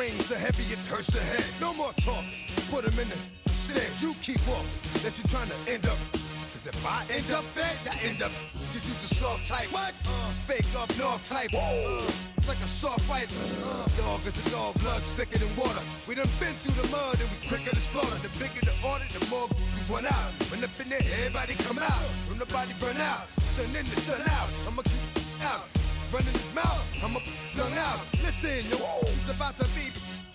wings are heavy, it hurts the head. No more talk, put him in the stand. You keep walking, that you trying to end up. Cause if I end up fed, I end up. Cause you just soft type. What? Fake up north type. It's like a soft fight. Dog is the dog, blood's thicker than water. We done been through the mud and we quicker to slaughter. The bigger the order, the more we run out. When up in there, everybody come out. When the body burn out, sun in the sun out. I'ma keep out. Running his mouth, I'ma flung out. Listen, yo, it's about to be.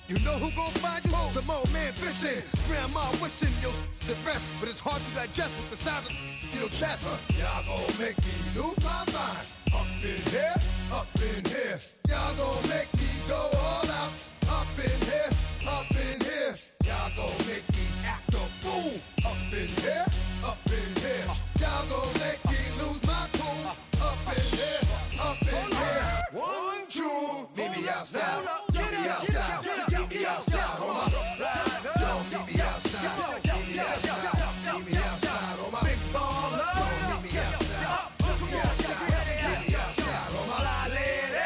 You know who gon' find you? Some old man fishing. Grandma wishing you the best, but it's hard to digest with the sound of your chest. Y'all gon' make me lose my mind. Up in here, up in here. Y'all gon' make me go all out. Up in here, up in here. Y'all gon' make me act a fool. Up in here, up in here. Y'all gon' make me lose my cool. Up in here, up in here. 1, 2, meet me outside. Meet me outside. Meet me outside. Hold up. Don't meet me outside. Meet me outside. Meet me outside. On my big ball. Don't meet me outside. Meet me outside. Meet me outside. On my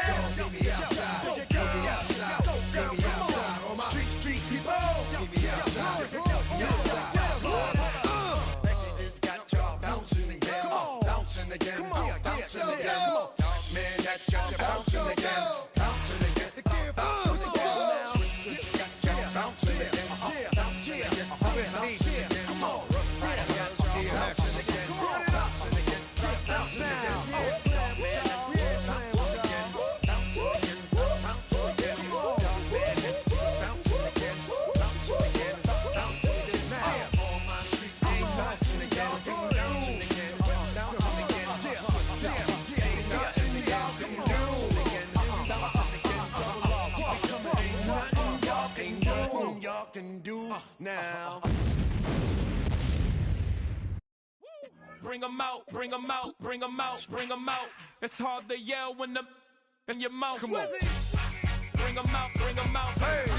don't meet me outside. Meet me outside. Meet me outside. On my street people. Meet me outside. Meet me outside. It's got y'all bouncing again. Bouncing again. Bouncing again. Man, that's got you bouncing again. Bouncing again. Bouncing again. Got y'all bouncing again. Bouncing again. Bouncing again. Come on. Got y'all bouncing again. Bouncing again. Bouncing again. Can do now. Bring 'em out, bring 'em out, bring 'em out, bring 'em out. It's hard to yell when the in your mouth. Come on. Bring 'em out, bring 'em out. Hey.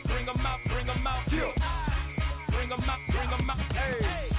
Bring 'em out, bring 'em out. Yeah. Bring 'em out, bring 'em out. Hey.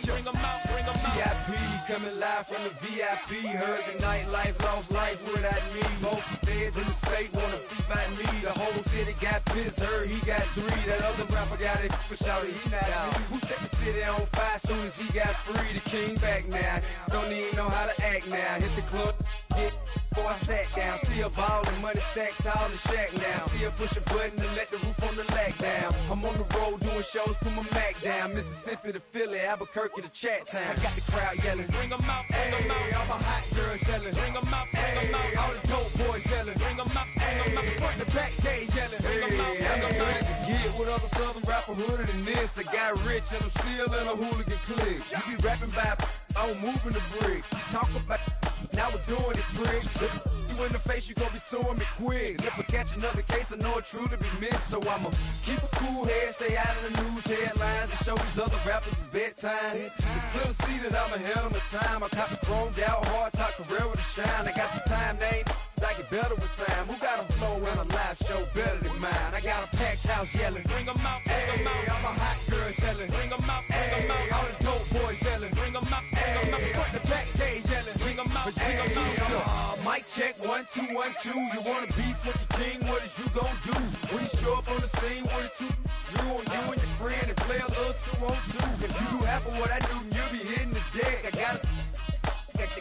Bring 'em out, bring 'em out. VIP coming live from the VIP. Heard the nightlife, lost life without me. Most feds in the state wanna see by me. The whole city got pissed, heard he got 3. That other rapper got it, but shouted he not out. Who set the city on fire soon as he got free? The king back now, don't even know how to act now. Hit the club, get before I sat down. Still ballin', money stacked tall in the shack now. Still push a button to let the roof on the lag down. I'm on the road doing shows, put my Mac down. Mississippi to Philly, Albuquerque to Chat Town. I got the crowd yelling. Bring 'em out, bring 'em out. All my hot girls yelling. Bring 'em out, bring 'em out. All the dope boys yelling. Bring 'em out, bring 'em out. Front the back, they yelling. Bring 'em out, bring 'em out. To get with other southern rapper hooded than this. I got rich and I'm still in a hooligan clique. You be rapping by, I'm moving the brick. Talk about, now we're doing it, prick. You in the face, you gon' be suing me quick. If I catch another case, I know it truly be missed. So I'ma keep a cool head, stay out of the news headlines, and show these other rappers it's bedtime. It's clear to see that I'm ahead of my time. I cop the chromed out, hard top career with a shine. I got some time, they ain't I get better with time. Who got a flow and a live show better than mine? I got a packed house yelling. Bring 'em out, bring 'em out. All my hot girls yelling. Bring 'em out, bring 'em out. All the dope boys yelling. Bring 'em out, bring 'em out. Front the back, they yelling. Bring 'em out, bring 'em out. Mic check, 1, 2, 1, 2. You wanna beef with the king? What is you gon' do? When you show up on the scene, what is you drew on you and your friend and play a little 2-on-2? If you do half of what I do, you'll be hitting the deck. I gotta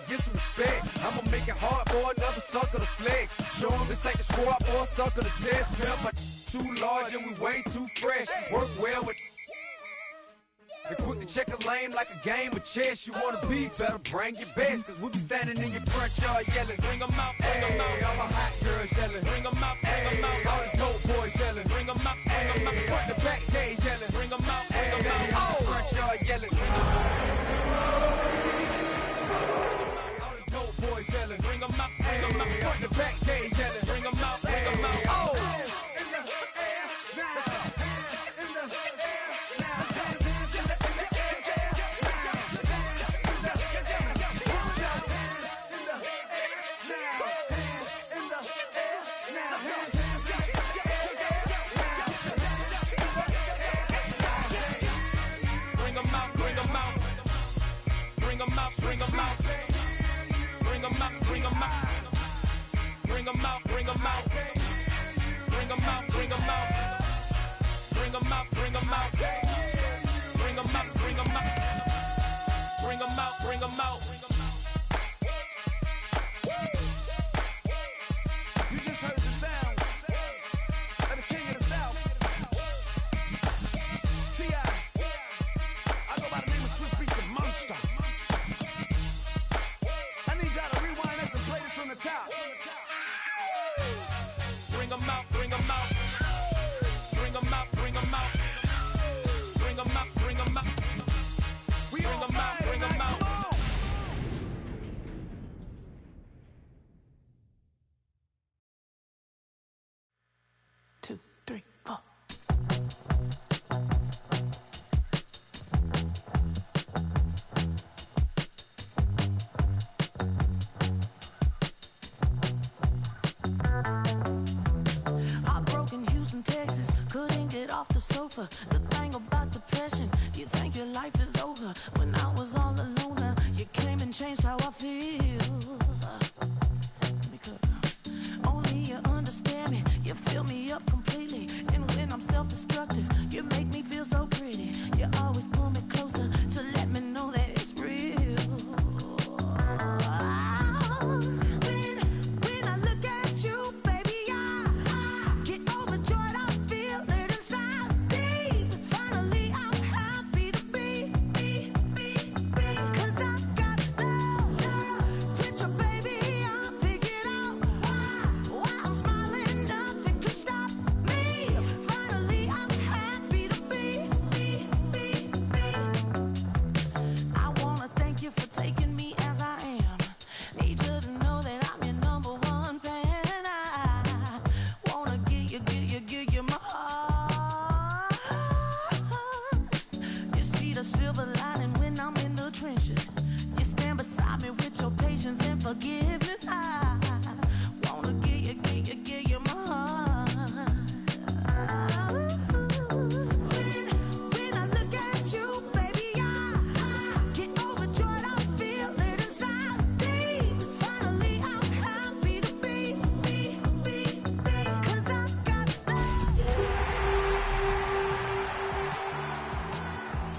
get some respect. I'ma make it hard for another sucker to flex. Show 'em this ain't the squad or a sucker to test. Pimp, my too large and we way too fresh. Work well with. And quick to check a lane like a game of chess. You wanna be better, bring your best. Cause we be standing in your front yard yelling. Bring 'em out, bring 'em out. All my hot girls yelling. Bring 'em out, bring 'em out. All the dope boys yelling. Bring 'em out, bring 'em out. Front the back, they yelling. Bring 'em out, bring 'em out. All the front yard yelling. Boys yelling, bring 'em out, bring 'em out. Front the back, they yelling, bring 'em out, bring 'em out. Oh. Bring 'em out, bring 'em out. Bring 'em out, bring 'em out. Bring 'em out, bring 'em out. Bring 'em out, bring 'em out. over. The thing about depression, you think your life is over. When I was all alone, you came and changed how I feel. Only you understand me, you fill me up completely. And when I'm self-destructive, you make me feel so pretty. You always pull me closer to let me know that it's real. When I look at you, baby, I get overjoyed. I feel it inside me. Finally, I'm happy to be. Cause I got love with your baby. I figured out why I'm smiling. Nothing can stop me. Finally, I'm happy to be. I wanna thank you for taking me as I am. Need you to know that I'm your number one fan. I wanna give you my heart. You see the silver lining when I'm in the trenches. You stand beside me with your patience and forgiveness. I wanna give you my heart. When I look at you, baby, I get overjoyed. I feel it inside me. Finally, I'm happy to be. Cause I got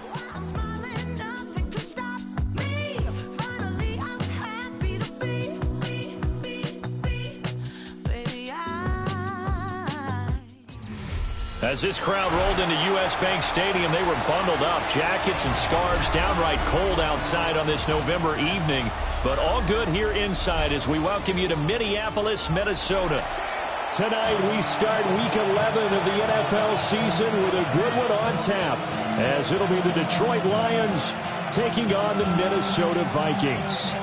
why I'm smiling, nothing can stop me. Finally, I'm happy to be. Baby, As this crowd rolled into U.S. Bank Stadium, they were bundled up, jackets and scarves, downright cold outside on this November evening. But all good here inside as we welcome you to Minneapolis, Minnesota. Tonight we start Week 11 of the NFL season with a good one on tap, as it'll be the Detroit Lions taking on the Minnesota Vikings.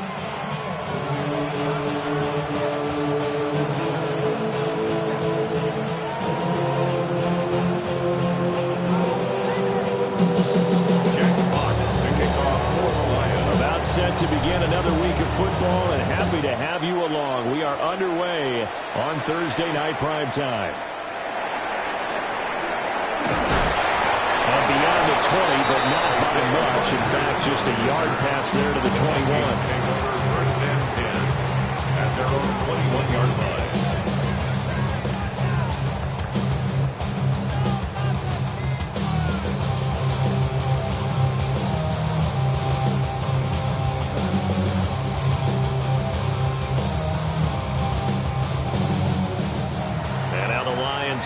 About set to begin another week of football, and happy to have you along. We are underway on Thursday night primetime. And beyond the 20, but not by much. In fact, just a yard pass there to the 21. First and 10 at their own 21-yard line.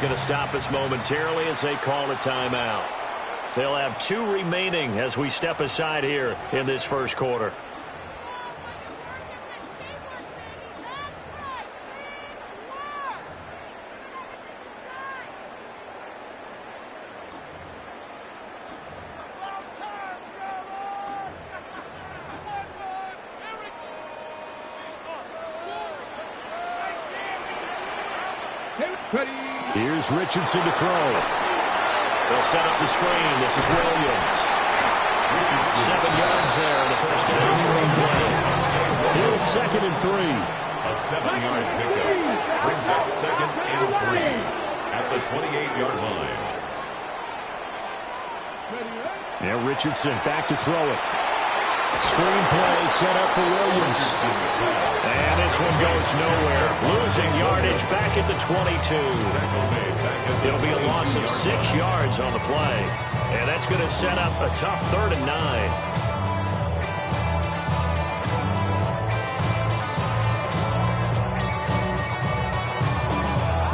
Going to stop us momentarily as they call a timeout. They'll have 2 remaining as we step aside here in this first quarter. Here's Richardson to throw. They'll set up the screen. This is Williams. 7 yards there on the first down screen play. Here's 2nd and 3. A 7-yard pickup brings up 2nd and 3 at the 28-yard line. Now Richardson back to throw it. Screen play set up for Williams. And this one goes nowhere. Losing yardage back at the 22. It'll be a loss of 6 yards on the play. And that's going to set up a tough 3rd and 9.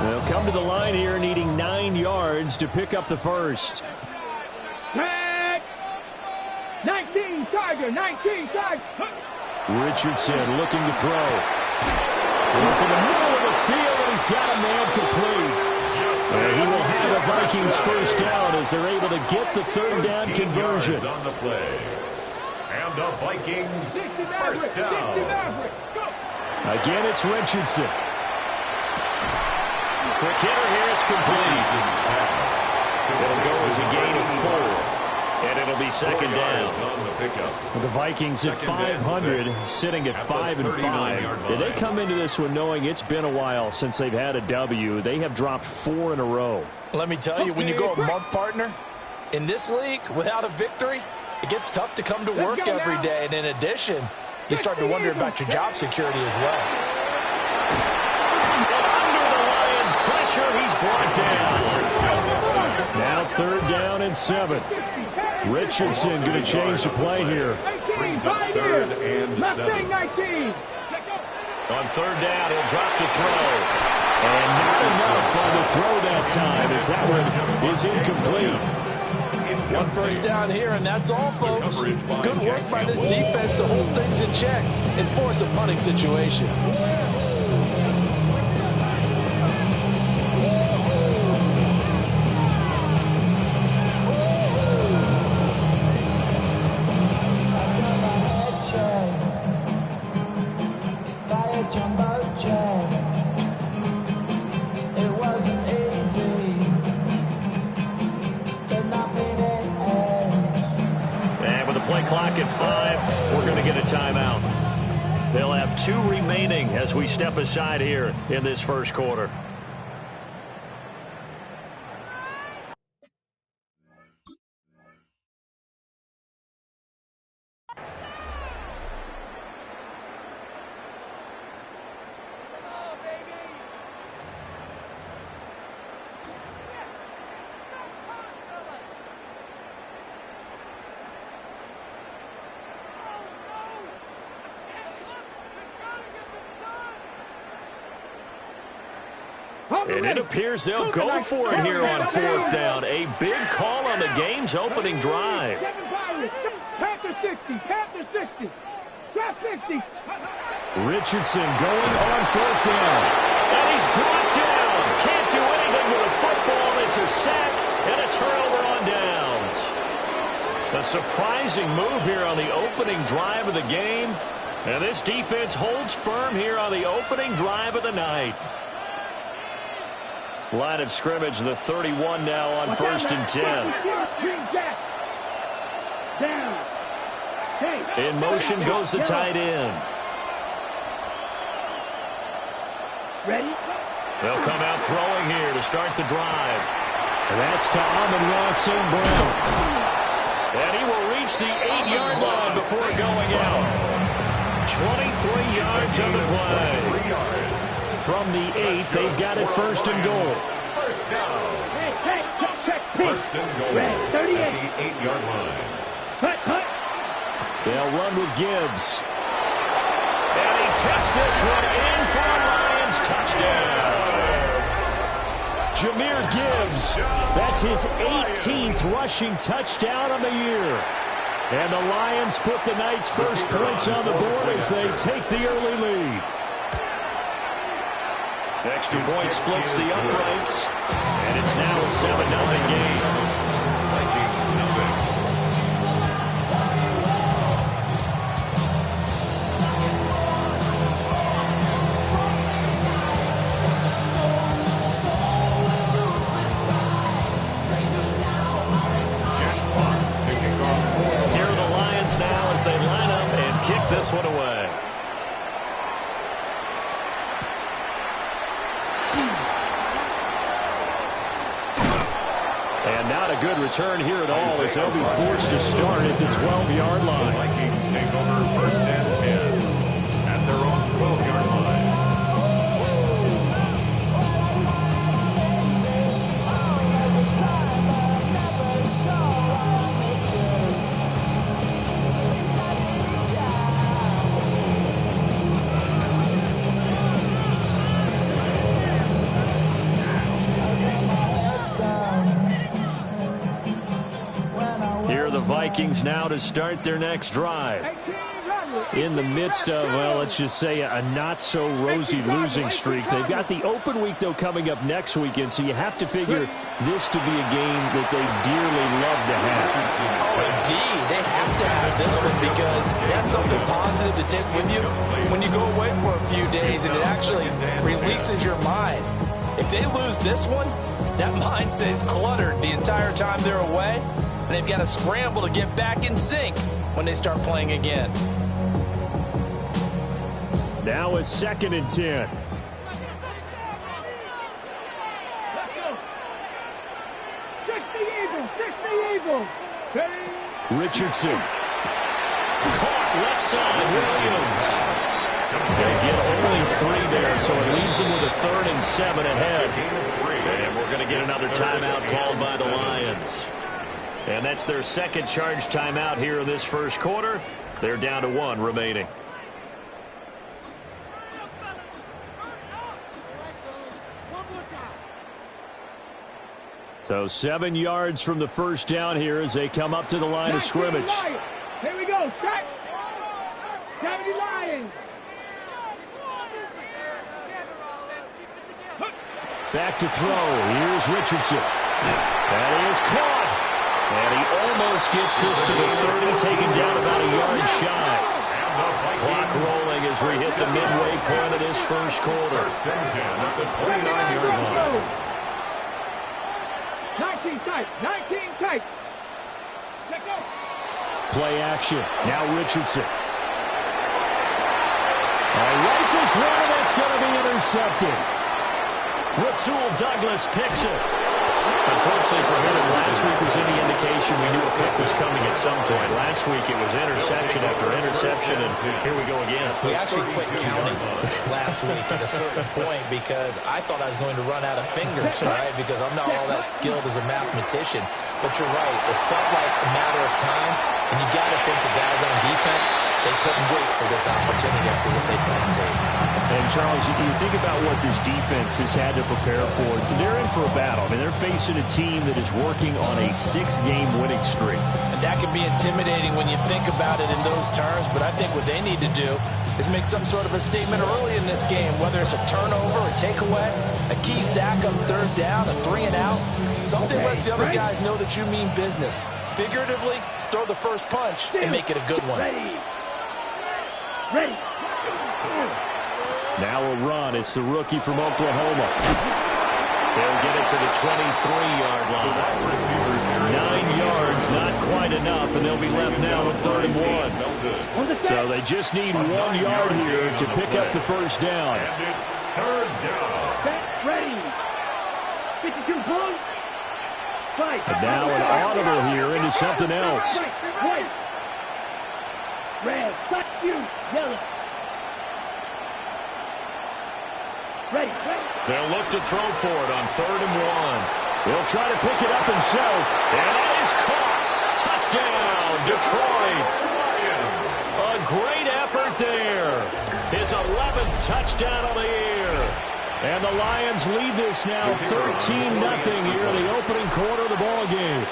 They'll come to the line here needing 9 yards to pick up the first. 19 Tiger, 19 Tiger. Richardson looking to throw. Look in the middle of the field, and he's got a man complete. And he will have the Vikings first down as they're able to get the 3rd down conversion. On the play. And the Vikings first down. Again, it's Richardson. Quick hitter here, it's complete. It'll go as a gain of 4. And it'll be 2nd down. The Vikings at 500, sitting at 5-5. Did they come into this one knowing it's been a while since they've had a W? They have dropped 4 in a row. Let me tell you, when you go a month partner, In this league, without a victory, it gets tough to come to work every day. And in addition, you start to wonder about your job security as well. Under the Lions' pressure, he's brought down. Now 3rd down and 7. Richardson going to change the play here. Brings up 3rd and 7. 19. On 3rd down, he'll drop to throw. And not enough on the throw that time, as that one is incomplete. 1 first down here, and that's all, folks. Good work by this defense to hold things in check and force a punting situation. Clock at 5. We're going to get a timeout. They'll have 2 remaining as we step aside here in this first quarter. And it appears they'll go for it here on 4th down. A big call on the game's opening drive. Panther 60. Panther 60. Drop 60. Richardson going on 4th down. And he's brought down. Can't do anything with a football. It's a sack and a turnover on downs. A surprising move here on the opening drive of the game. And this defense holds firm here on the opening drive of the night. Line of scrimmage, the 31 now on 1st and 10. In motion goes the tight end. Ready? They'll come out throwing here to start the drive. And that's to Amon-Ra St. Brown. And he will reach the 8-yard line before going out. 23 yards on the play. From the 8, they've got it 1st and goal. First down. First and goal at the 8-yard line. They'll run with Gibbs. And he takes this one in for a Lions touchdown. Jahmyr Gibbs, that's his 18th rushing touchdown on the year. And the Lions put the night's first points on the board as they take the early lead. Extra point splits the uprights, and it's now a 7-0 game. Vikings nothing. Jack Fox kicking off. Here are the Lions now as they line up and kick this one away. And not a good return here at all as they'll be forced to start at the 12-yard line. The Vikings take over 1st and 10 at their own 12-yard line. Vikings now to start their next drive. In the midst of, well, let's just say a not-so-rosy losing streak. They've got the open week, though, coming up next weekend, so you have to figure this to be a game that they dearly love to have. Indeed, they have to have this one because that's something positive to take with you when you go away for a few days, and it actually releases your mind. If they lose this one, that mind stays cluttered the entire time they're away, and they've got to scramble to get back in sync when they start playing again. Now it's 2nd and 10. People. Richardson. Caught left side, Williams. They get only 3 there, so it leaves them with a 3rd and 7 ahead. And we're going to get another timeout called by the Lions. And that's their second charge timeout here in this first quarter. They're down to 1 remaining. So 7 yards from the first down here as they come up to the line of scrimmage. Here we go. Start. 70 Lions. Back to throw. Here's Richardson. That is caught. And he almost gets this to the 30, taken down about a yard shy. Clock rolling as we hit the midway point of this first quarter. First and 10 at the 29-yard line. 19 tight. 19 tight. Let go. Play action. Now Richardson. Rifles one, and that's going to be intercepted. Rasul Douglas picks it. Unfortunately for him, last week was any indication we knew a pick was coming at some point. Last week it was interception after interception, and here we go again. We actually quit counting last week at a certain point because I thought I was going to run out of fingers, right? Because I'm not all that skilled as a mathematician. But you're right. It felt like a matter of time, and you got to think the guys on defense, they couldn't wait for this opportunity after what they saw on tape. And, Charles, you think about what this defense has had to prepare for. They're in for a battle. I mean, they're facing a team that is working on a 6-game winning streak. And that can be intimidating when you think about it in those terms, but I think what they need to do is make some sort of a statement early in this game, whether it's a turnover, a takeaway, a key sack on 3rd down, a 3 and out. Something lets the other guys know that you mean business. Figuratively, throw the first punch and make it a good one. Ready. Now a run. It's the rookie from Oklahoma. They'll get it to the 23-yard line. 9 yards, not quite enough, and they'll be left now with 3rd and 1. So they just need 1 yard here to pick up the first down. And it's 3rd down. Set. Ready. 52 points. Fight. And now an audible here into something else. White. Red. Touch you. Yellow. Ready. They'll look to throw for it on 3rd and 1. He'll try to pick it up himself. And that is caught. Touchdown, Detroit. A great effort there. His 11th touchdown of the year. And the Lions lead this now 13-0 here in the opening quarter of the ball game.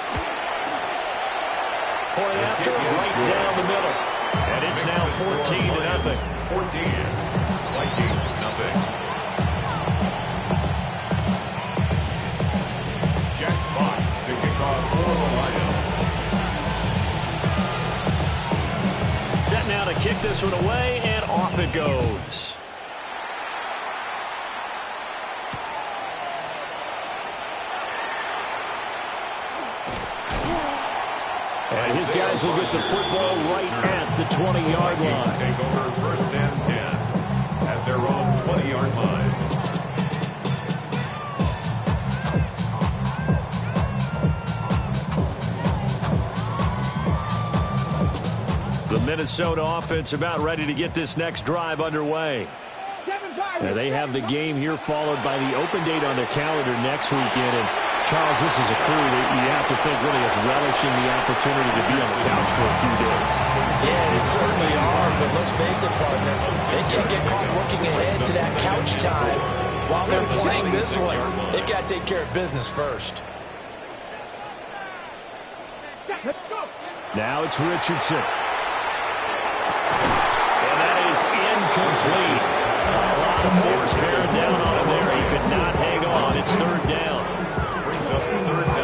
Point after, right down the middle. And it's now 14-0. 14. Vikings, nothing. Fox to kick off for the Lions. Set now to kick this one away, and off it goes. And his guys will get the football right at the 20-yard line. Take over 1st and 10 at their own 20-yard line. The Minnesota offense about ready to get this next drive underway. They have the game here followed by the open date on their calendar next weekend. And Charles, this is a crew that you have to think really is relishing the opportunity to be on the couch for a few days. Yeah, they certainly are, but let's face it, partner, they can't get caught looking ahead to that couch time while they're playing this one. They've got to take care of business first. Now it's Richardson. And that is incomplete. A lot of force bearing down on him there. He could not hang on. It's 3rd down.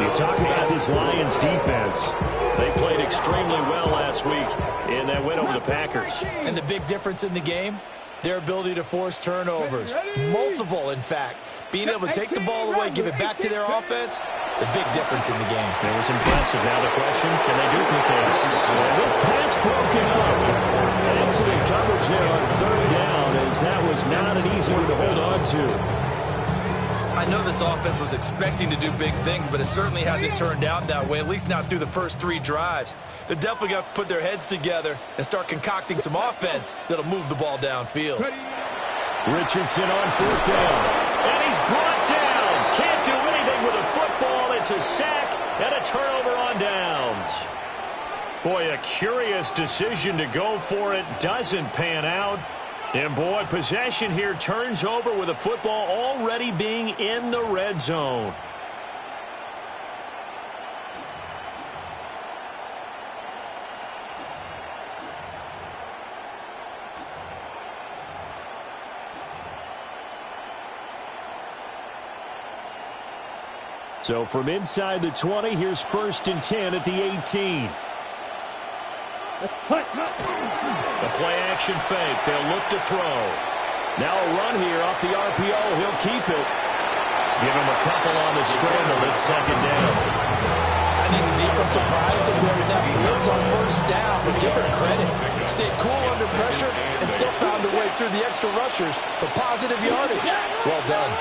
You talk about this Lions defense. They played extremely well last week in that win over the Packers. And the big difference in the game, their ability to force turnovers. Multiple, in fact. Being able to take the ball away, give it back to their offense, the big difference in the game. It was impressive. Now the question, can they duplicate it? This pass broken up. Excellent coverage there on 3rd down, as that was not an easy one to hold on to. I know this offense was expecting to do big things, but it certainly hasn't turned out that way, at least not through the first 3 drives. They're definitely going to have to put their heads together and start concocting some offense that'll move the ball downfield. Richardson on 4th down. And he's brought down. Can't do anything with a football. It's a sack and a turnover on downs. Boy, a curious decision to go for it. Doesn't pan out. And, boy, possession here turns over with a football already being in the red zone. So from inside the 20, here's 1st and 10 at the 18. The play-action fake. They'll look to throw. Now a run here off the RPO. He'll keep it. Give him a couple on the scramble. It's 2nd down. I think the defense surprised him there with that blitz on 1st down, but give her credit. Stayed cool under pressure and still found a way through the extra rushers for positive yardage. Well done.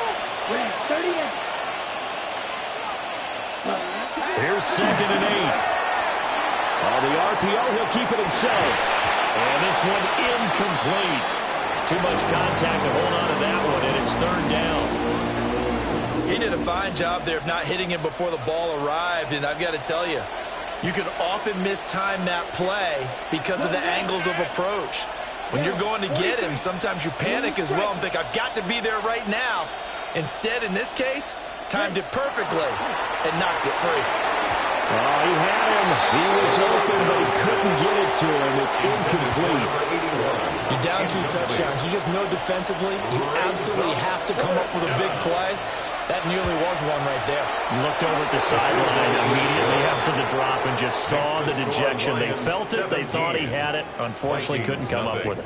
Here's 2nd and 8. On the RPO, he'll keep it himself. And this one incomplete. Too much contact to hold on to that one, and it's 3rd down. He did a fine job there of not hitting him before the ball arrived, and I've got to tell you, you can often mistime that play because of the angles of approach. When you're going to get him, sometimes you panic as well and think, I've got to be there right now. Instead, in this case, timed it perfectly and knocked it free. Oh, he had him. He was open, but he couldn't get it to him. It's incomplete. You're down 2 touchdowns. You just know defensively you absolutely have to come up with a big play. That nearly was one right there. Looked over at the sideline immediately after the drop and just saw the dejection. They felt it. They thought he had it. Unfortunately, couldn't come up with it.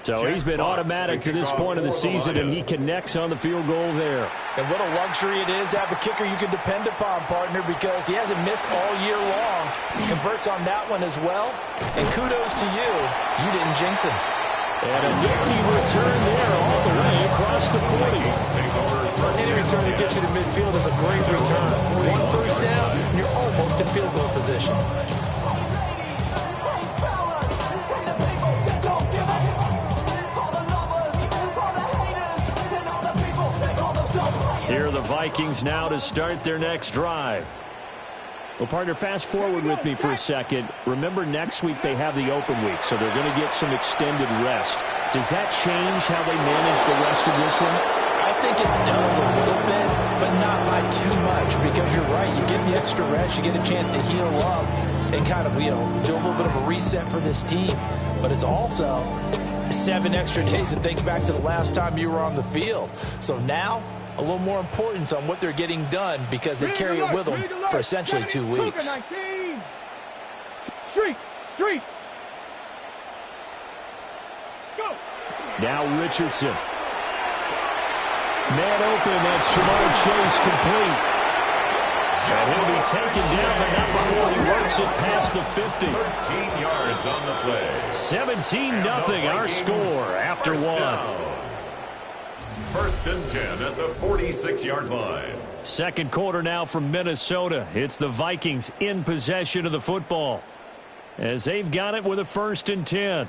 So he's been automatic to this point of the season, and he connects on the field goal there. And what a luxury it is to have a kicker you can depend upon, partner, because he hasn't missed all year long. Converts on that one as well. And kudos to you. You didn't jinx him. And a nifty return there all the way across the 40. Any return that gets you to midfield is a great return. 1 first down, and you're almost in field goal position. Here are the Vikings now to start their next drive. Well, partner, fast forward with me for a second. Remember, next week they have the open week, so they're going to get some extended rest. Does that change how they manage the rest of this one? I think it does a little bit, but not by too much, because you're right. You get the extra rest, you get a chance to heal up and kind of, do a little bit of a reset for this team. But it's also 7 extra days to think back to the last time you were on the field. So now, a little more importance on what they're getting done because they carry it with them for essentially 2 weeks. Street. Go. Now Richardson. Man open, that's Jamar Chase complete. And he'll be taken down, but not before he works it past the 50. 13 yards on the play. 17-0 our score after 1. 1st and 10 at the 46-yard line. Second quarter now from Minnesota. It's the Vikings in possession of the football as they've got it with a 1st and 10.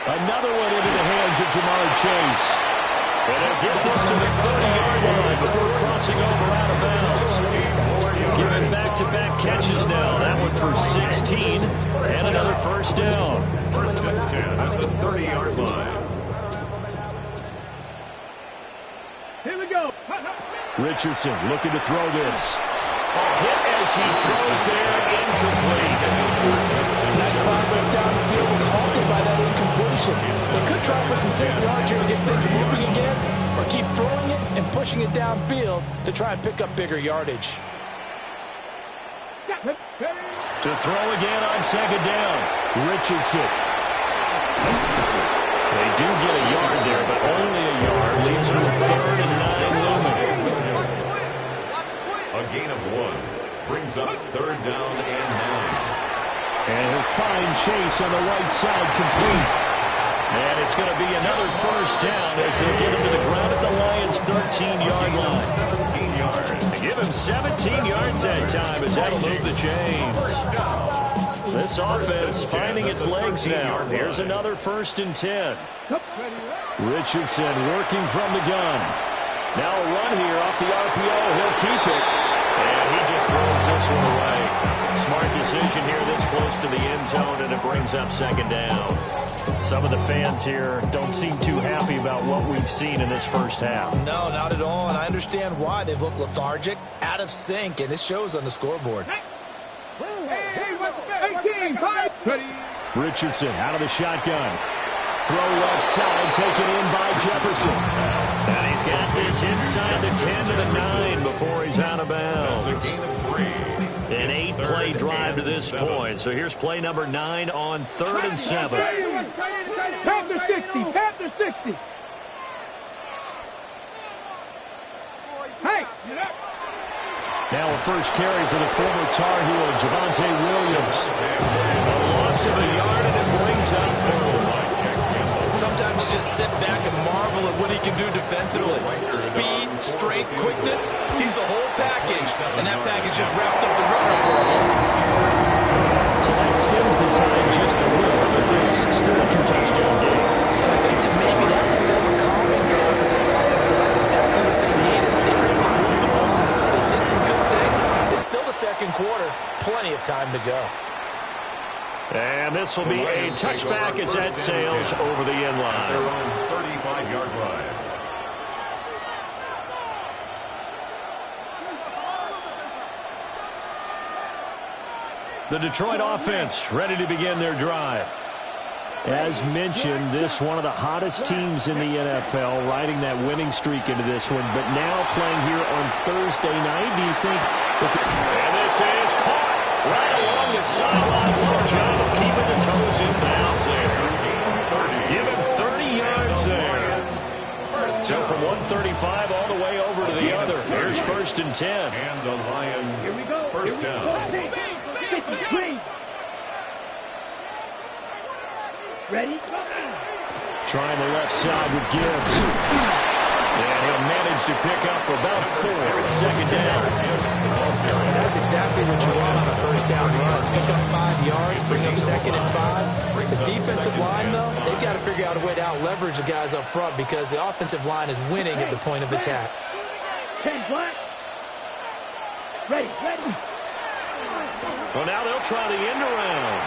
Another one into the hands of Jamar Chase. And they'll get this to the 30-yard line before crossing over out of bounds. Giving back-to-back catches now. That one for 16 and another 1st down. 1st and 10 at the 30-yard line. Here we go. Richardson looking to throw this. A hit as he throws there, incomplete. Nice progress down the field was halted by that incompletion. They could try for some safe yards here to get things moving again, or keep throwing it and pushing it downfield to try and pick up bigger yardage. To throw again on 2nd down. Richardson. They do get a yard there, but only a yard. Leaves them with 3rd and 9 looming. A gain of 1. line chase on the right side complete. And it's going to be another first down as they'll get him to the ground at the Lions' 13-yard line. 17 yards. Give him 17 yards that time as that'll move the chains. This offense finding its legs now. Here's another 1st and 10. Richardson working from the gun. Now a run here off the RPO. He'll keep it. And he just throws this one away. Smart decision here this close to the end zone, and it brings up 2nd down. Some of the fans here don't seem too happy about what we've seen in this first half. No, not at all, and I understand why. They've looked lethargic, out of sync, and it shows on the scoreboard. Richardson out of the shotgun. Throw left side, taken in by Jefferson. And he's got this inside the 10 to the 9 before he's out of bounds. That's a gain of 3. An 8-play drive to this point. So here's play number 9 on 3rd and 7. Panther 60, Panther 60. Hey, get up. Now a first carry for the former Tar Heel, Javonte Williams. A loss of a yard, and it brings up 4. Sometimes you just sit back and marvel at what he can do defensively. Speed, strength, quickness, he's the whole package. And that package just wrapped up the runner for a loss. So that stems the tide just a little, but this still a 2-touchdown game. And I think that maybe that's a bit of a calming drive for this offense, and that's exactly what they needed. They were able to move the ball. They did some good things. It's still the 2nd quarter. Plenty of time to go. And this will be a touchback as that sails over the end line. Their own 35-yard line. The Detroit offense ready to begin their drive. As mentioned, this one of the hottest teams in the NFL, riding that winning streak into this one, but now playing here on Thursday night. Do you think that and this is caught right along the sideline. What a job of keeping the toes in bounds there. Give him 30 yards there. So from 135 all the way over to the other. Here's 1st and 10. And the Lions first down. Ready? Trying the left side with Gibbs. And he'll manage to pick up about 4. It's 2nd down. That's exactly what you want on a first down run. Pick up 5 yards, bring up 2nd and 5. The defensive line, though, they've got to figure out a way to out-leverage the guys up front because the offensive line is winning at the point of attack. 10 black. Ready, ready. Well, now they'll try the end around.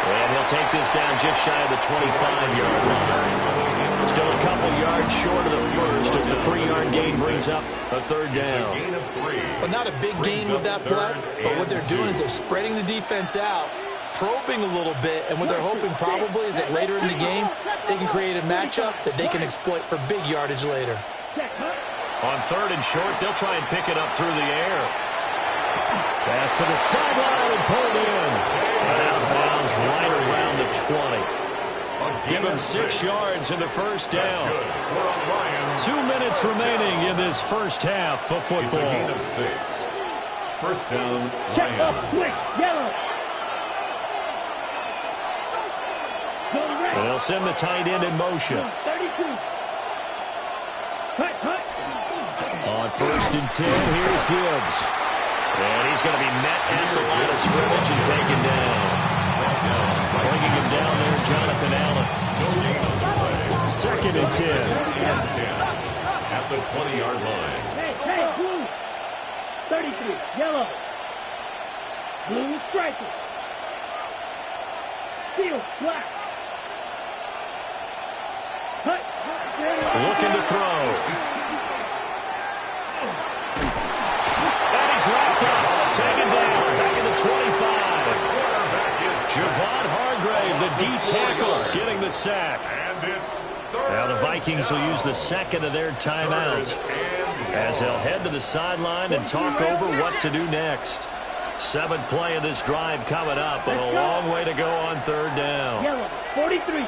And he'll take this down just shy of the 25-yard line. Still a couple yards short of the first as the 3-yard gain brings up a 3rd down. Well, not a big gain with that play, but what they're doing is they're spreading the defense out, probing a little bit, and what they're hoping probably is that later in the game, they can create a matchup that they can exploit for big yardage later. On 3rd and short, they'll try and pick it up through the air. Pass to the sideline and pulled in. Out of bounds right around the 20. Give him 6 yards in the first down. 2 minutes remaining in this first half of football. It's a gain of 6. First down, Check up, Lions. quick, yellow. And they'll send the tight end in motion. 32. Cut, cut. On 1st and 10, here's Gibbs. And he's going to be met at the line of scrimmage and taken down. Bringing him down there, Jonathan Allen. 2nd and 10. At the 20-yard line. Hey, hey, blue. 33, yellow. Blue striker. Steel, black. Cut. Looking to throw. And he's wrapped up. Taken down. Back in the 25. Javon Hargrave, the D-tackle, getting the sack. Now the Vikings will use the 2nd of their timeouts as they'll head to the sideline and talk over what to do next. 7th play of this drive coming up, but a long way to go on 3rd down. Yellow, 43.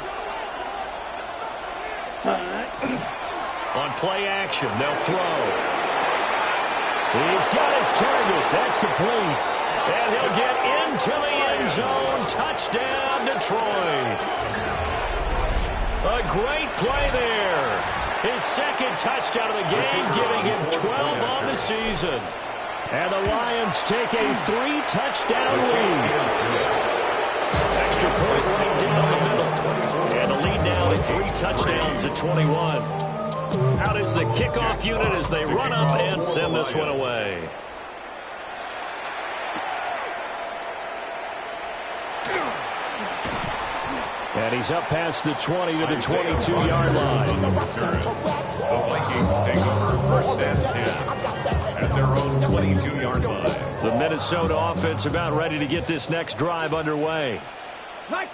On play action, they'll throw. He's got his target. That's complete. And he'll get into the end zone. Touchdown, Detroit. A great play there. His second touchdown of the game, giving him 12 on the season. And the Lions take a 3-touchdown lead. Extra point right down the middle. And the lead now at 3 touchdowns at 21. Out is the kickoff unit as they run up and send this one away. And he's up past the 20 to the 22-yard line. The Vikings take over first and 10 at their own 22-yard line. The Minnesota offense about ready to get this next drive underway.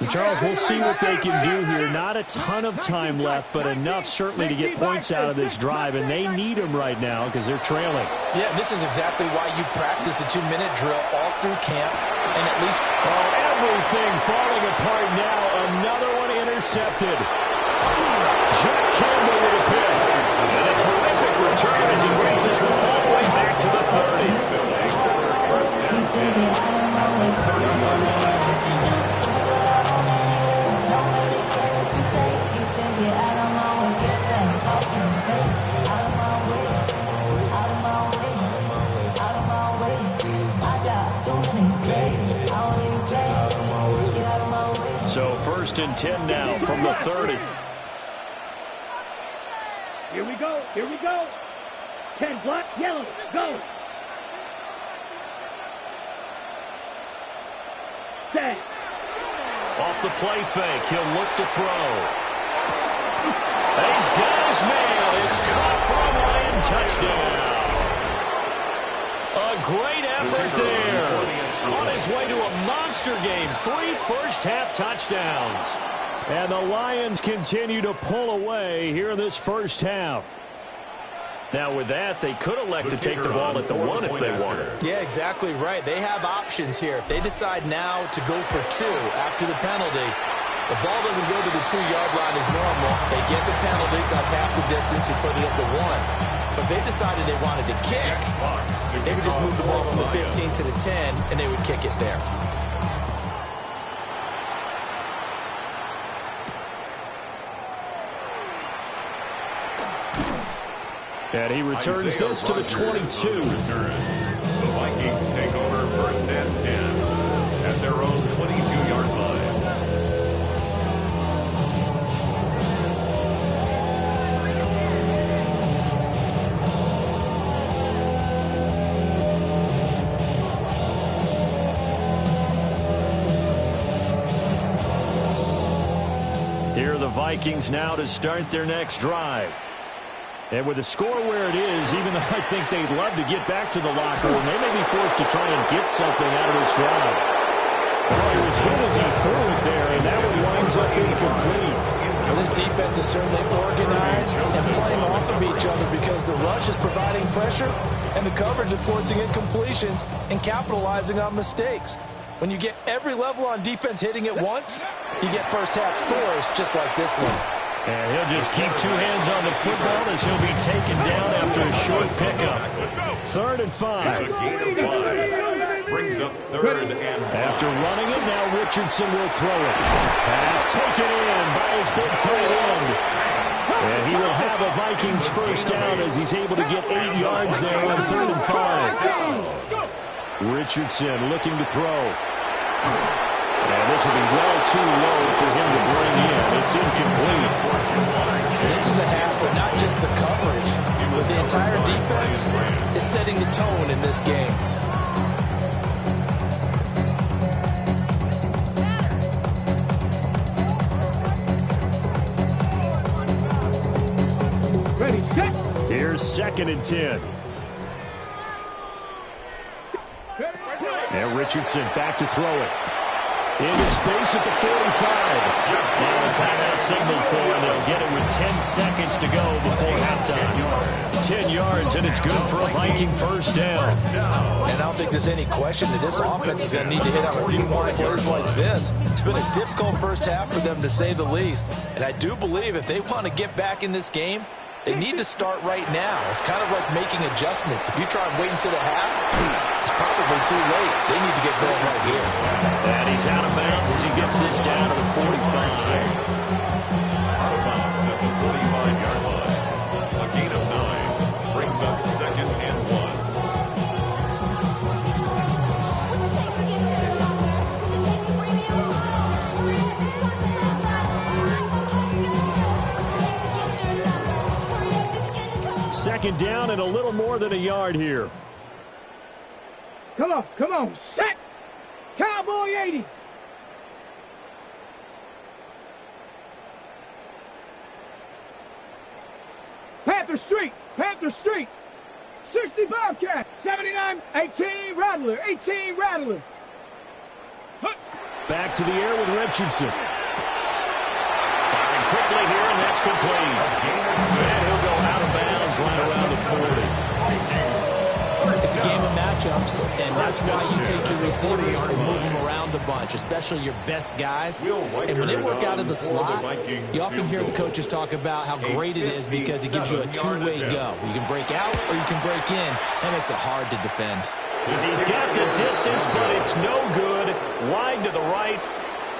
And Charles, we'll see what they can do here. Not a ton of time left, but enough certainly to get points out of this drive, and they need them right now because they're trailing. Yeah, this is exactly why you practice a 2-minute drill all through camp, and at least everything falling apart now. Another one intercepted. Jack Campbell with a pick. And a terrific return as he brings this one all the way back to the 30. So 1st and 10 now from the 30. Here we go. Here we go. 10 black, yellow, go. Set. Off the play fake, he'll look to throw. He's got his man. It's caught for a Lion touchdown. A great effort there. On his way to a monster game. 3 first-half touchdowns. And the Lions continue to pull away here in this first half. Now with that, they could elect to take the ball at the 1 if they wanted. Yeah, exactly right. They have options here. If they decide now to go for 2 after the penalty, the ball doesn't go to the 2-yard line as normal. They get the penalty, so that's half the distance. You put it up to 1. But if they decided they wanted to kick, they would just move the ball from the 15 to the 10, and they would kick it there. And he returns this to the 22. The Vikings take over 1st and 10 at their own 22-yard line. Here are the Vikings now to start their next drive. And with the score where it is, even though I think they'd love to get back to the locker room, they may be forced to try and get something out of this drive. Well, he was hit as he threw it there, and that one winds up incomplete. Well, this defense is certainly organized and playing off of each other because the rush is providing pressure and the coverage is forcing incompletions and capitalizing on mistakes. When you get every level on defense hitting at once, you get first-half scores just like this one. And he'll just keep 2 hands on the football as he'll be taken down after a short pickup. 3rd and 5. It's a gain of 5. Brings up 3rd and 5. After running it, now Richardson will throw it. Pass taken in by his big tight end. And he will have a Vikings first down as he's able to get 8 yards there on 3rd and 5. Richardson looking to throw. And this will be well too low for him to bring in. It's incomplete. This is a half, but not just the coverage. But the entire defense is setting the tone in this game. Ready, set. Here's 2nd and 10. And Richardson back to throw it. Into space at the 45. Now a timeout signal for him. They'll get it with 10 seconds to go before halftime. 10 yards, and it's good for a Viking first down. And I don't think there's any question that this offense is going to need to hit on a few more plays like this. It's been a difficult first half for them, to say the least. And I do believe if they want to get back in this game, They need to start right now. It's kind of like making adjustments. If you try and wait until the half, it's probably too late. They need to get going right here. And he's out of bounds as he gets this down to the 45. Out of bounds at the 45-yard line. A gain of 9 brings up 2nd and 1. Second down and a little more than a yard here. Come on, set! Cowboy 80! Panther Street! 65 cat, 79, 18 Rattler. Back to the air with Richardson. Firing quickly here, and that's complete. And he'll go out of bounds right around the 40. It's a game of matchups, and that's why you take your receivers and move them around a bunch, especially your best guys. And when they work out of the slot, you often hear the coaches talk about how great it is because it gives you a two-way go. You can break out or you can break in. That makes it hard to defend. He's got the distance, but it's no good. Wide to the right.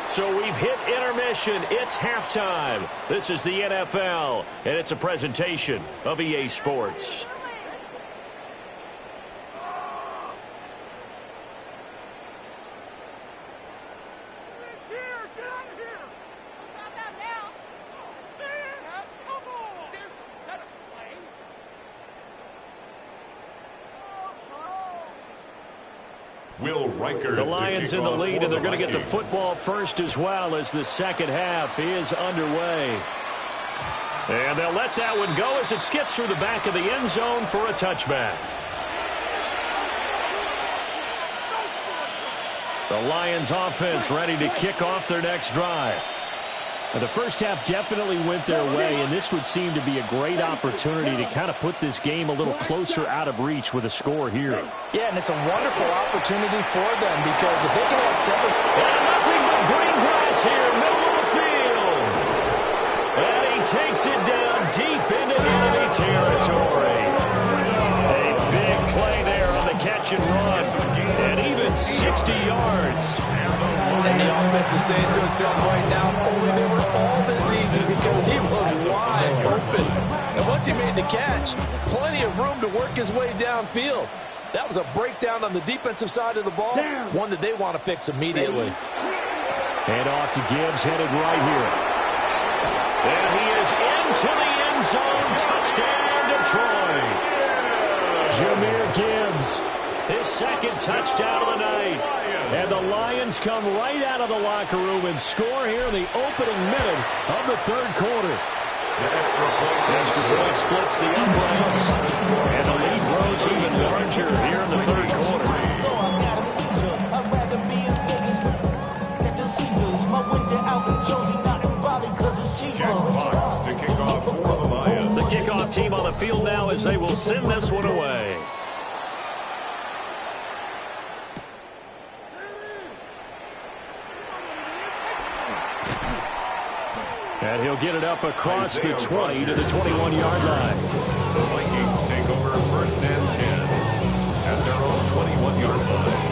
So we've hit intermission. It's halftime. This is the NFL, and it's a presentation of EA Sports. The Lions in the lead, and they're going to get the football first as well as the second half is underway. And they'll let that one go as it skips through the back of the end zone for a touchback. The Lions offense ready to kick off their next drive. The first half definitely went their way, and this would seem to be a great opportunity to kind of put this game a little closer out of reach with a score here. Yeah, and it's a wonderful opportunity for them because if they can add 7... And nothing but green grass here, middle of the field. And he takes it down deep into enemy territory. A big play there on the catch and run. And even 60 yards. And the offense is saying to itself right now, only they were all this easy because he was wide open. And once he made the catch, plenty of room to work his way downfield. That was a breakdown on the defensive side of the ball, one that they want to fix immediately. Hand off to Gibbs, headed right here. And he is into the end zone. Touchdown, Detroit. Jahmyr Gibbs, his second touchdown of the night. And the Lions come right out of the locker room and score here in the opening minute of the third quarter. Extra point splits the uprights. And the lead grows even larger here in the third quarter. Jack Fox to kick off for the Lions. The kickoff team on the field now as they will send this one away. And he'll get it up across the 20 to the 21-yard line. The Vikings take over 1st and 10 at their own 21-yard line.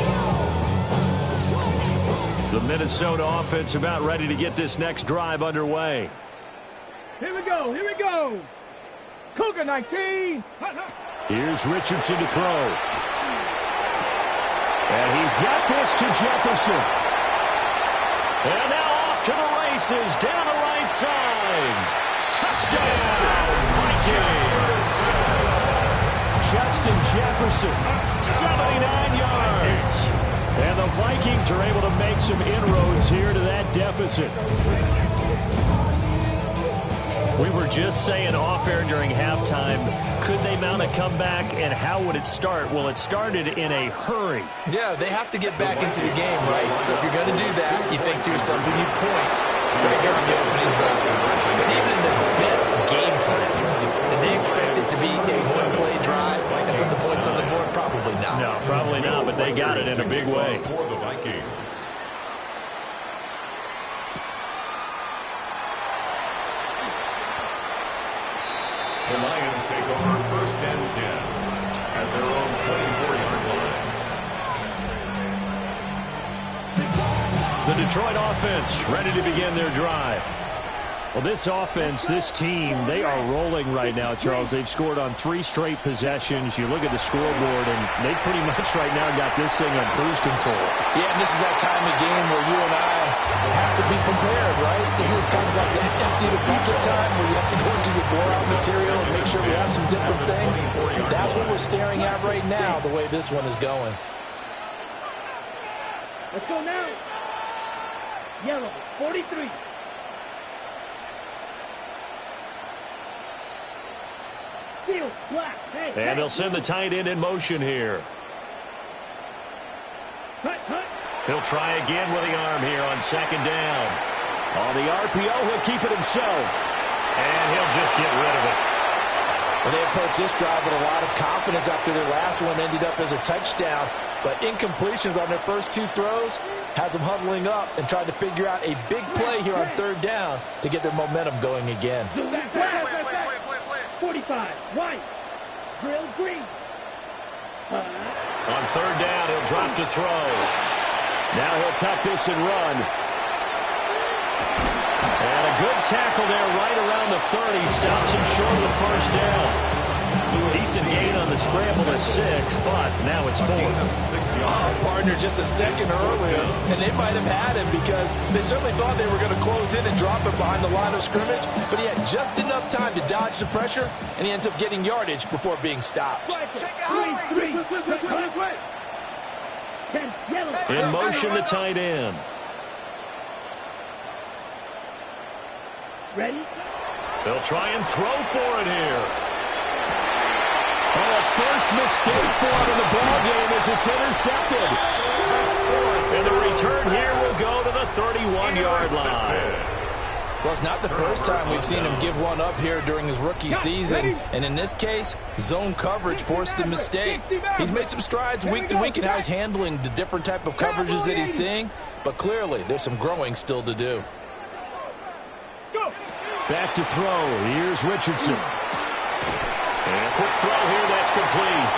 The Minnesota offense about ready to get this next drive underway. Here we go. Cougar 19. Here's Richardson to throw. And he's got this to Jefferson. And now off to the races, down the right side. Touchdown, Vikings. Justin Jefferson, 79 yards. And the Vikings are able to make some inroads here to that deficit. We were just saying off-air during halftime, could they mount a comeback, and how would it start? Well, it started in a hurry. Yeah, they have to get back into the game, right? So if you're going to do that, you think to yourself, we need points right here on the opening drive. But even in their best game plan, did they expect it to be a one-play drive and put the points on the board? Probably not. No, probably not, but they got it in a big way. For the Vikings. The First and 10 at their own 24-yard line. The Detroit offense ready to begin their drive. Well, this offense, this team, they are rolling right now, Charles. They've scored on 3 straight possessions. You look at the scoreboard, and they pretty much right now got this thing on cruise control. Yeah, and this is that time of game where you and I have to be prepared, right? This is kind of like the empty the bucket time where you have to go into your blowout material and make sure we have some different things. That's what we're staring at right now, the way this one is going. Let's go now. Yellow, 43. Black. Hey, and they'll send the tight end in motion here. Cut. He'll try again with the arm here on second down. On the RPO, he'll keep it himself. And he'll just get rid of it. Well, they approached this drive with a lot of confidence after their last one ended up as a touchdown. But incompletions on their first 2 throws has them huddling up and trying to figure out a big play here on third down to get their momentum going again. 45, white, grill green. On third down, he'll drop to throw. Now he'll tuck this and run. And a good tackle there right around the 30. Stops him short of the first down. Decent gain on the scramble at 6, but now it's 4. Partner just a second earlier, and they might have had him because they certainly thought they were going to close in and drop him behind the line of scrimmage, but he had just enough time to dodge the pressure, and he ends up getting yardage before being stopped. In motion, the tight end. Ready? They'll try and throw for it here. Oh, first mistake for him in the ball game as it's intercepted. And the return here will go to the 31-yard line. Well, it's not the first time we've seen him give one up here during his rookie season. And in this case, zone coverage forced the mistake. He's made some strides week to week in how he's handling the different type of coverages that he's seeing. But clearly, there's some growing still to do. Back to throw. Here's Richardson. And a quick throw here, that's complete.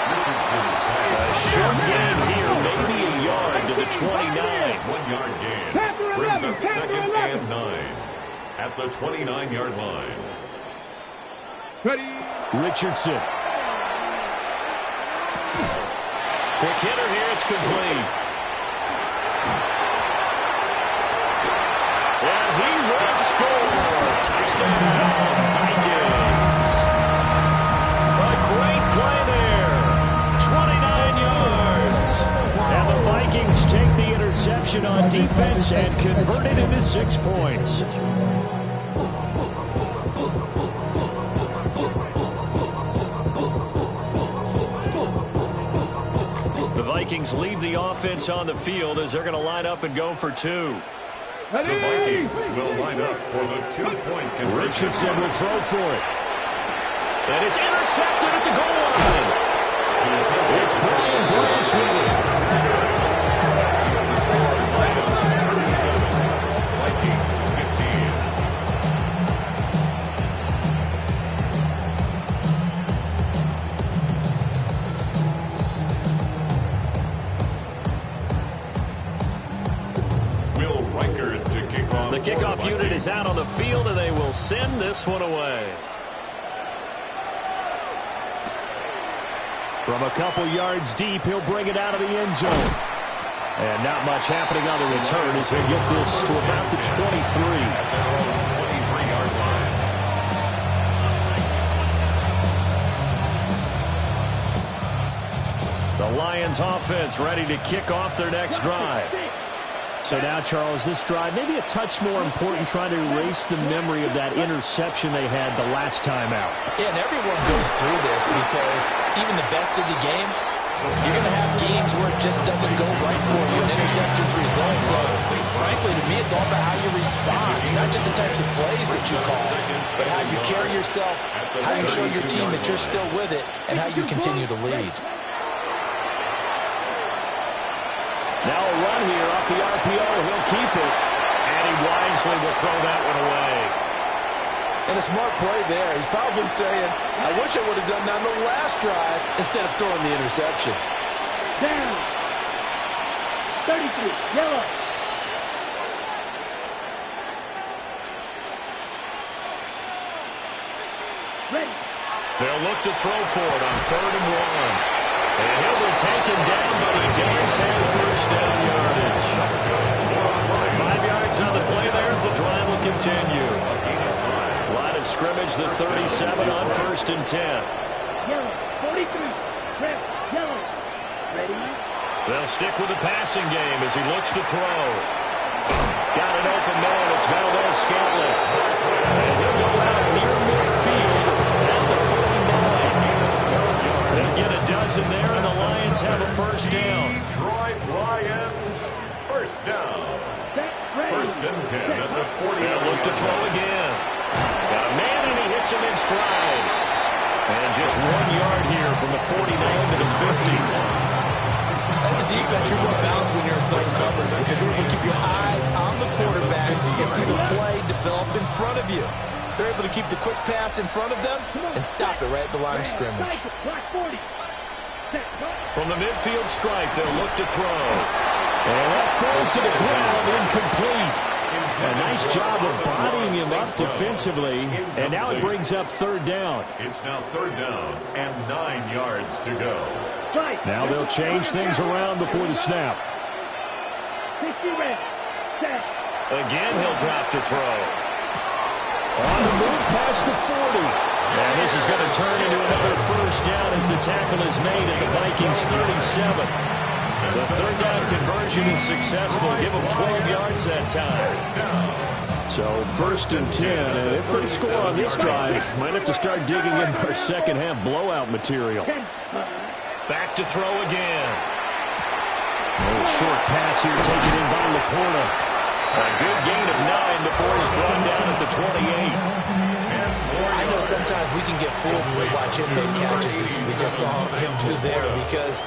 A short gain here, maybe a yard to the 29. 1-yard gain brings up second and 9 at the 29-yard line. Richardson. Quick hitter here, it's complete. And he will score. Touchdown, Vikings. A great play there. 29 yards. And the Vikings take the interception on defense and convert it into 6 points. The Vikings leave the offense on the field as they're going to line up and go for 2. The Vikings will line up for the 2-point conversion. Richardson will throw for it. And it's intercepted at the goal line. It's Brian Branch with it. Vikings 15. Will Reichert to kick off. The kickoff unit is out on the field, and they will send this one away. From a couple yards deep, he'll bring it out of the end zone. And not much happening on the return as they get this to about the 23. At their own 23-yard line. The Lions offense ready to kick off their next drive. So now, Charles, this drive maybe a touch more important, trying to erase the memory of that interception they had the last time out. Yeah, and everyone goes through this because even the best of the game, you're going to have games where it just doesn't go right for you, and interceptions result. So, frankly, to me, it's all about how you respond, not just the types of plays that you call, but how you carry yourself, how you show your team that you're still with it, and how you continue to lead. Now a run here off the RPO. He'll keep it. And he wisely will throw that one away. And a smart play there. He's probably saying, I wish I would have done that on the last drive instead of throwing the interception. Down. 33, yellow. Ready. They'll look to throw for it on 3rd and 1. And he'll be taken down, but he does have first down yardage. 5 yards on the play there as the drive will continue. Line of scrimmage, the 37 on 1st and 10. Yellow. 43. Red. Yellow. Ready. They'll stick with the passing game as he looks to throw. Got an open man. It's Valdez Scantling. And he'll go out near midfield at the 49. They'll get a dozen there, and the Lions have a first down. Detroit Lions, first down. First and 10 at the 40. They'll look to throw again. Got a man, and he hits him in stride. And just 1 yard here from the 49 to the 50. As a defense, you're more balanced when you're in zone coverage because you're able to keep your eyes on the quarterback and see the play develop in front of you. They're able to keep the quick pass in front of them and stop it right at the line of scrimmage. From the midfield stripe, they'll look to throw. And that throws to the ground, incomplete. A nice job of bodying him up defensively, and now it brings up 3rd down. It's now 3rd down and 9 yards to go. Now they'll change things around before the snap. 60 red. Set. Again, he'll drop to throw. On the move past the 40. And this is going to turn into another first down as the tackle is made at the Vikings 37. The 3rd down conversion is successful. Give them 12 yards that time. So 1st and 10. And if they score on this drive, might have to start digging in for second half blowout material. Back to throw again. A little short pass here taken in by Laporta. A good gain of 9 before he's brought down at the 28. I know sometimes we can get fooled when we watch him make catches as we just saw him do there because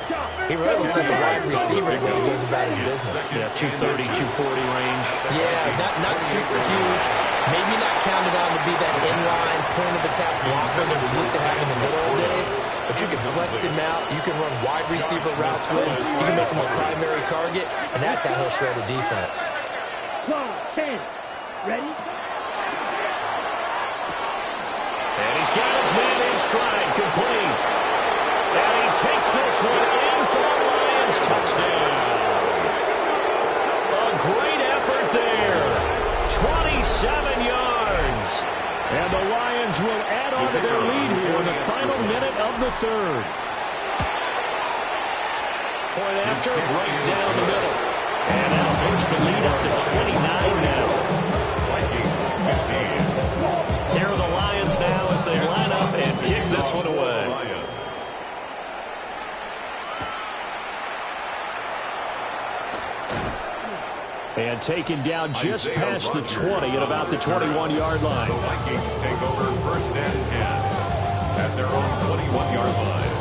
he really looks like a wide receiver the way he goes about his business. Yeah, 230, 240 range. Yeah, not super huge. Maybe not counted on to be that inline point-of-attack blocker that we used to have in the good old days, but you can flex him out. You can run wide receiver routes with him. You can make him a primary target, and that's how he'll shred a defense. 10. Ready? And he's got his man in stride, complete. And he takes this one in for the Lions touchdown. A great effort there. 27 yards. And the Lions will add on to their lead here in the final minute of the 3rd. Point after, right down the middle. And now push the lead up to 29 now. Vikings 15. Here are the Lions now as they line up and kick this one away. And taken down just past the 20 at about the 21-yard line. The Vikings take over 1st and 10 at their own 21-yard line.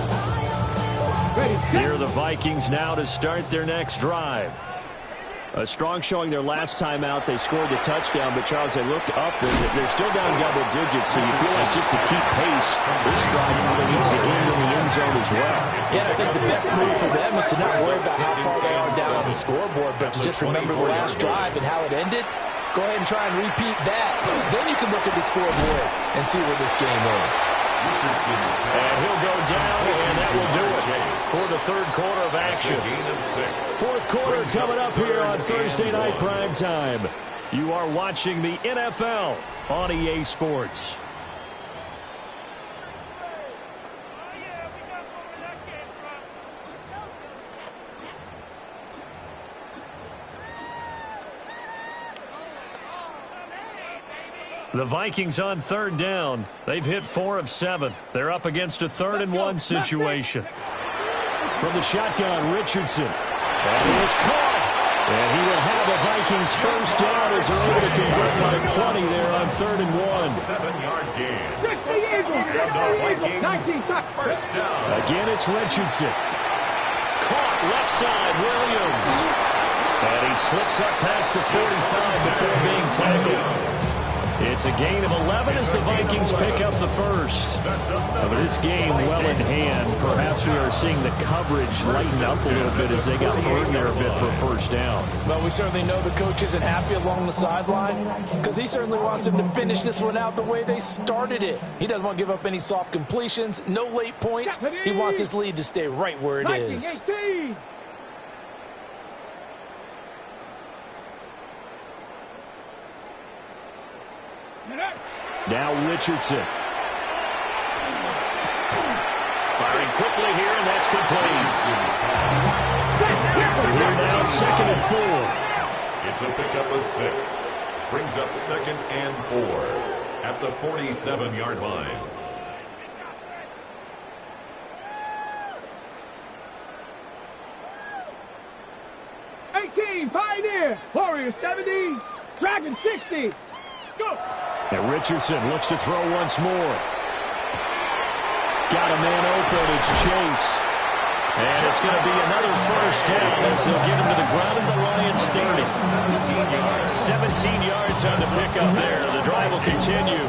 Here are the Vikings now to start their next drive. A strong showing their last time out. They scored the touchdown, but, Charles, they looked up. They're still down double digits, so you feel like just to keep pace, this drive really needs to end in the end zone as well. Yeah, I think the best move for them is to not worry about how far they are down on the scoreboard, but to just remember the last drive and how it ended. Go ahead and try and repeat that. Then you can look at the scoreboard and see where this game is. And he'll go down, and that will do it for the 3rd quarter of action. 4th quarter coming up here on Thursday Night Prime Time. You are watching the NFL on EA Sports. The Vikings on 3rd down. They've hit 4 of 7. They're up against a 3rd and 1 situation. From the shotgun, Richardson. And he is caught. And he will have the Vikings first down as they're able to convert by 20 there on 3rd and 1. 7-yard gain. First down. Again, it's Richardson. Caught left side, Williams. And he slips up past the 45 before being tackled. It's a gain of 11 as the Vikings pick up the first. But this game well in hand. Perhaps we are seeing the coverage lighten up a little bit as they got burned there a bit for a first down. Well, we certainly know the coach isn't happy along the sideline because he certainly wants them to finish this one out the way they started it. He doesn't want to give up any soft completions, no late points. He wants his lead to stay right where it is. 18. Now Richardson. Firing quickly here, and that's complete. We're now 2nd and 4. It's a pickup of 6. Brings up 2nd and 4 at the 47-yard line. Pioneer, Warriors 70, Dragon 60. Go! And Richardson looks to throw once more. Got a man open. It's Chase. And it's going to be another first down as they'll get him to the ground at the Lions 30. 17 yards on the pickup there. The drive will continue.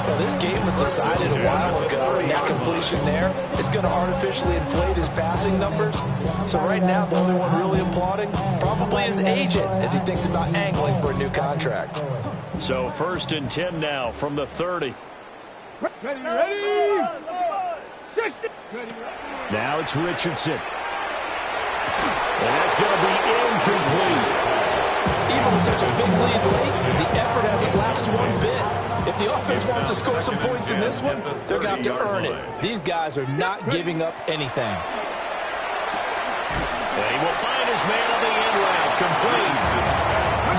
Well, this game was decided a while ago, and that completion there is going to artificially inflate his passing numbers. So right now, the only one really applauding probably his agent as he thinks about angling for a new contract. So 1st and 10 now from the 30. Ready, ready! 60. Ready, ready. Now it's Richardson. And that's going to be incomplete. Even with such a big lead late, the effort hasn't lapsed one bit. If the offense wants to score some points in this one, they're going to have to earn it. These guys are not giving up anything. And he will find his man on the end route. Complete.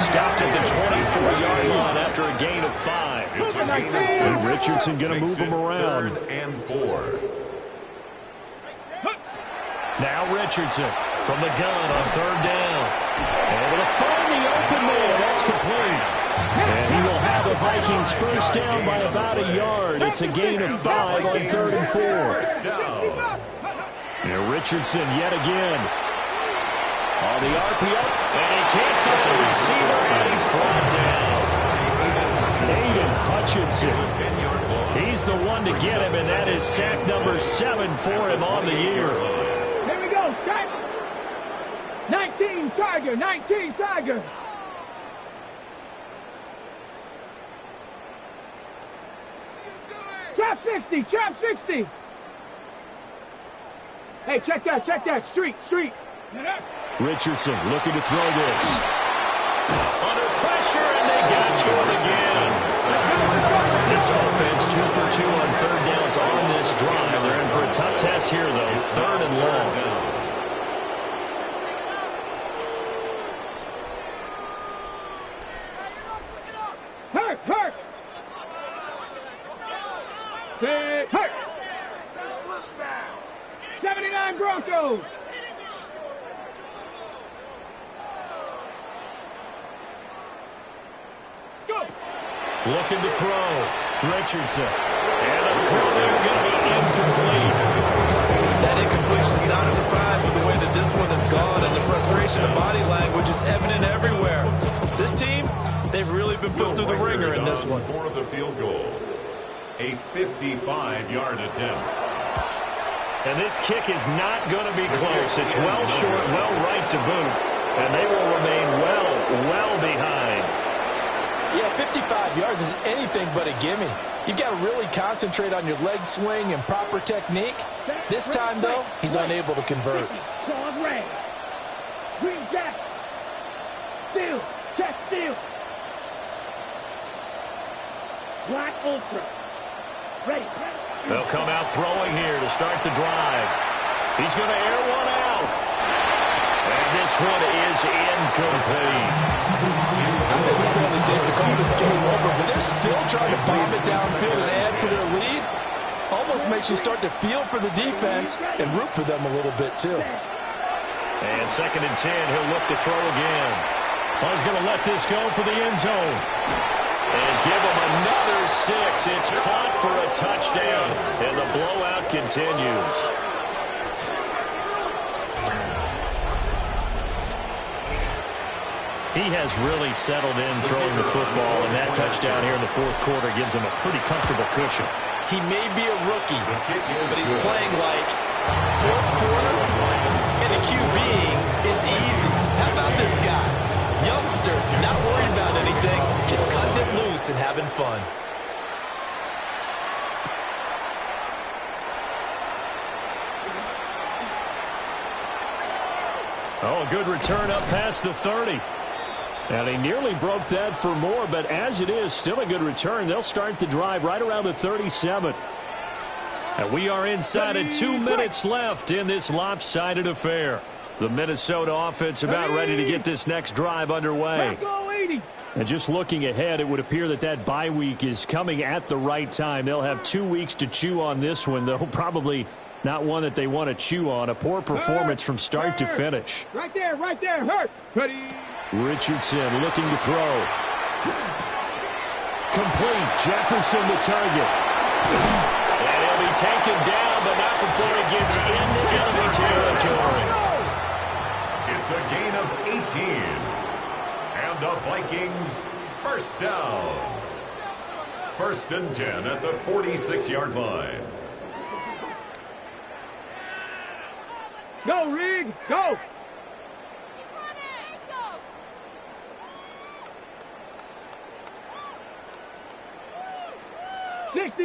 Stopped at the 24-yard line after a gain of 5. And Richardson going to move him around. 3rd and 4. Now Richardson from the gun on 3rd down. Able to find the open man. That's complete. And he will have the Vikings first down by about a yard. It's a gain of 5 on 3rd and 4. And Richardson yet again. On the RPO. And he can't find the receiver. And he's brought down. Aiden Hutchinson. He's the one to get him, and that is sack number 7 for him on the year. Here we go, set. 19 Tiger, 19 Tiger. Trap 60, trap 60. Hey, check that, street. Richardson looking to throw this. Under pressure, and they got to him again. This offense 2 for 2 on 3rd downs on this drive. They're in for a tough test here, though. 3rd and long. Hurt. Hurt. 79 Broncos. Go. Looking to throw. Richardson. And the throw there going to be incomplete. That incompletion is not a surprise with the way that this one has gone, and the frustration of body language is evident everywhere. This team, they've really been put through the ringer in this one. For the field goal. A 55-yard attempt. And this kick is not going to be close. It's well short, well right to boot. And they will remain well behind. Yeah, 55 yards is anything but a gimme. You've got to really concentrate on your leg swing and proper technique. This time, though, he's unable to convert. Dog red. Green jacket. Steel. Check steel. Black ultra. Ready. They'll come out throwing here to start the drive. He's going to air one out. And this one is incomplete. I think it's fairly safe to call this game over, but they're still trying to bomb it downfield and add to their lead. Almost makes you start to feel for the defense and root for them a little bit, too. And 2nd and 10, he'll look to throw again. Well, he's going to let this go for the end zone. And give him another 6. It's caught for a touchdown, and the blowout continues. He has really settled in throwing the football, and that touchdown here in the fourth quarter gives him a pretty comfortable cushion. He may be a rookie, but he's playing like fourth quarter, and the QBing is easy. How about this guy? Youngster, not worried about anything, just cutting it loose and having fun. Oh, a good return up past the 30. And he nearly broke that for more, but as it is, still a good return. They'll start the drive right around the 37. And we are inside of 2 minutes left in this lopsided affair. The Minnesota offense about ready to get this next drive underway. And just looking ahead, it would appear that that bye week is coming at the right time. They'll have 2 weeks to chew on this one, though probably not one that they want to chew on. A poor performance from start to finish. Right there, hurt. Ready. Richardson looking to throw. Complete. Jefferson the target. And he'll be taken down, but not before he gets into enemy territory. It's a gain of 18. And the Vikings first down. 1st and 10 at the 46-yard line. Go, Rig, go.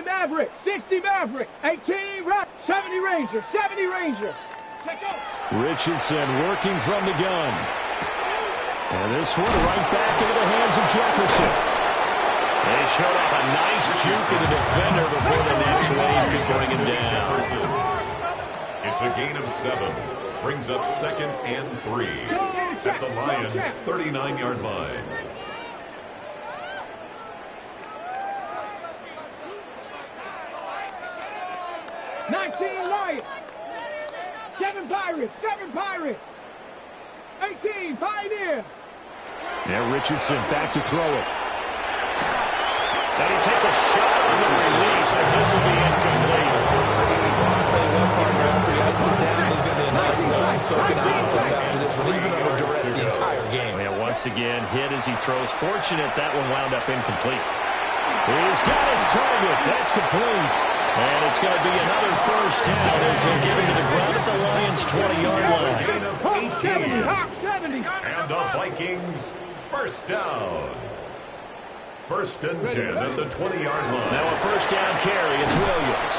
Maverick, 60 Maverick, 18 right, 70 Ranger, 70 Ranger. Take off. Richardson working from the gun. And this one right back into the hands of Jefferson. They showed up a nice juke of the defender before the next wave could bring him down. It's a gain of 7. Brings up 2nd and 3 at the Lions' 39-yard line. Lions. 7 Pirates. 18 Pioneer. Now Richardson back to throw it. And he takes a shot on the release as this will be incomplete. I'll tell you what, partner, after he ices down, he's going to be a nice long soaking hot tub after this one. He's been under duress the entire game. Yeah, once again, hit as he throws. Fortunate that one wound up incomplete. He's got his target. That's complete. And it's going to be another first down as he'll get him to the ground at the Lions' 20-yard line. Gain of 18. And the Vikings first down. 1st and 10 at the 20-yard line. Now a first down carry. It's Williams.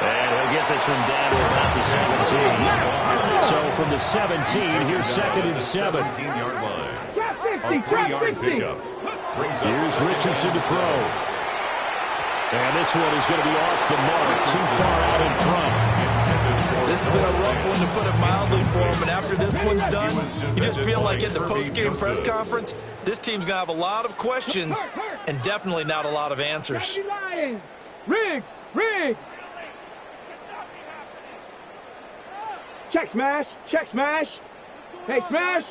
And he'll get this one down to about the 17. So from the 17, here's 2nd and 7. 17-yard line. A 3-yard pickup. Here's Richardson to throw. And this one is going to be off the mark, too far out in front. This has been a rough one, to put it mildly, for him. And after this one's done, you just feel like at the post-game press conference, this team's going to have a lot of questions and definitely not a lot of answers. Riggs. Check smash. Hey, smash.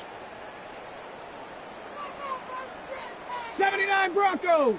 79 Broncos.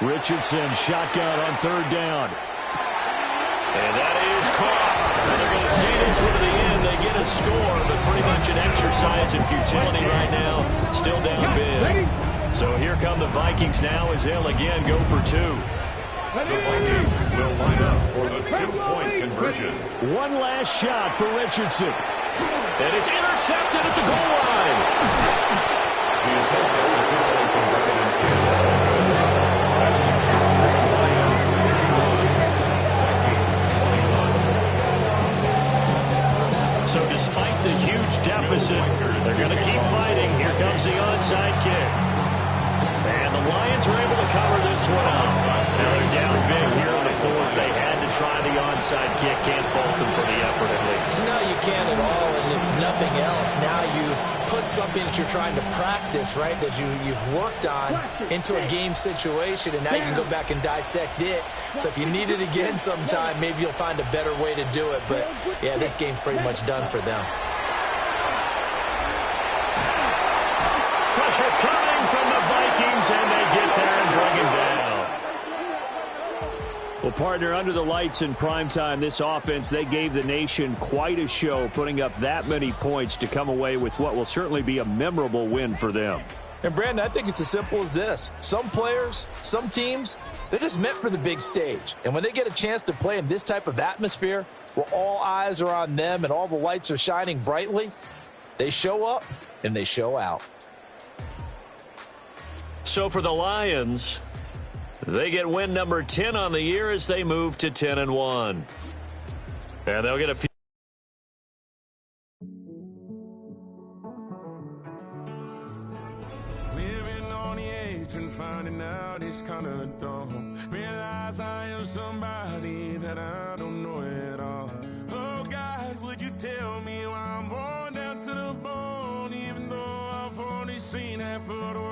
Richardson shotgun on 3rd down. And that is caught. And they're going to see this to the end. They get a score, but pretty much an exercise in futility right now. Still down big. So here come the Vikings now as they'll again go for 2. The Vikings will line up for the 2-point conversion. One last shot for Richardson. And it's intercepted at the goal line. The attempt at the 2-point conversion is So despite the huge deficit, they're going to keep fighting. Here comes the onside kick. And the Lions are able to cover this one up. Now they're down big here in the 4th. They had to try the onside kick. Can't fault them for the effort at least. No, you can't at all. And if nothing else, now you've put something that you're trying to practice, right, that you've worked on into a game situation, and now you can go back and dissect it. So if you need it again sometime, maybe you'll find a better way to do it. But, yeah, this game's pretty much done for them. Pressure coming from the Vikings, and they get there and bring him down. Well, partner, under the lights in primetime, this offense, they gave the nation quite a show, putting up that many points to come away with what will certainly be a memorable win for them. And, Brandon, I think it's as simple as this. Some players, some teams, they're just meant for the big stage. And when they get a chance to play in this type of atmosphere, where all eyes are on them and all the lights are shining brightly, they show up and they show out. So for the Lions, they get win number 10 on the year as they move to 10-1. And they'll get a few. Living on the edge and finding out it's kind of dumb. Realize I am somebody that I don't know at all. Oh God, would you tell me why I'm born down to the bone, even though I've only seen half of the